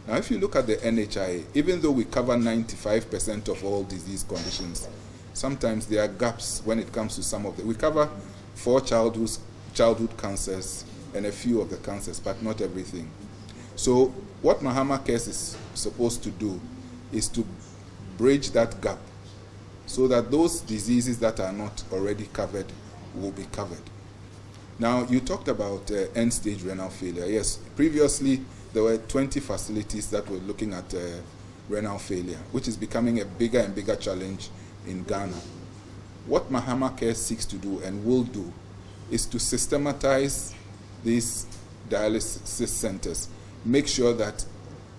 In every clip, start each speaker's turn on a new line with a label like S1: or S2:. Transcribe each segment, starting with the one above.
S1: Now, if you look at the NHIA, even though we cover 95% of all disease conditions, sometimes there are gaps when it comes to some of them. We cover 4 childhood cancers and a few of the cancers, but not everything. So what Mahama Cares is supposed to do is to bridge that gap so that those diseases that are not already covered will be covered. Now, you talked about end-stage renal failure. Yes, previously there were 20 facilities that were looking at renal failure, which is becoming a bigger and bigger challenge in Ghana. What Mahama Care seeks to do and will do is to systematize these dialysis centers, make sure that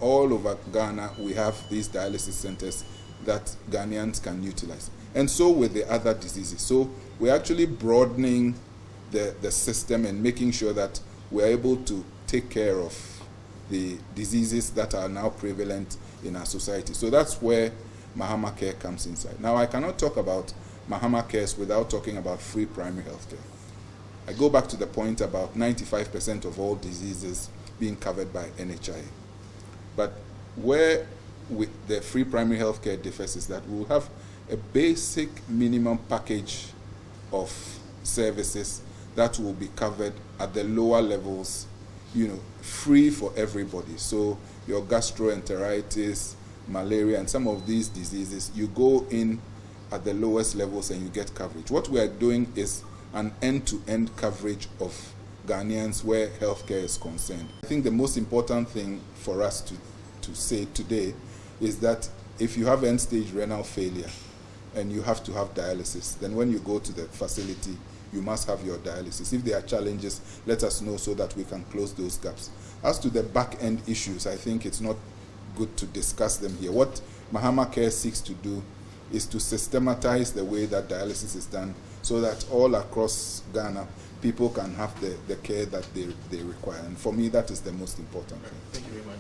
S1: all over Ghana we have these dialysis centers that Ghanaians can utilize. And so with the other diseases. So we're actually broadening the system and making sure that we're able to take care of the diseases that are now prevalent in our society. So that's where Mahama Care comes inside. Now, I cannot talk about Mahama Cares without talking about free primary health care. I go back to the point about 95% of all diseases being covered by NHIA. But where the free primary health care differs is that we will have a basic minimum package of services that will be covered at the lower levels, free for everybody. So your gastroenteritis, malaria, and some of these diseases, you go in at the lowest levels and you get coverage. What we are doing is an end-to-end coverage of Ghanaians where healthcare is concerned. I think the most important thing for us to say today is that if you have end-stage renal failure and you have to have dialysis, then when you go to the facility, you must have your dialysis. If there are challenges, let us know so that we can close those gaps. As to the back-end issues, I think it's not good to discuss them here. What Mahama Care seeks to do is to systematize the way that dialysis is done so that all across Ghana, people can have the care that they require. And for me, that is the most important thing.
S2: Thank you very much.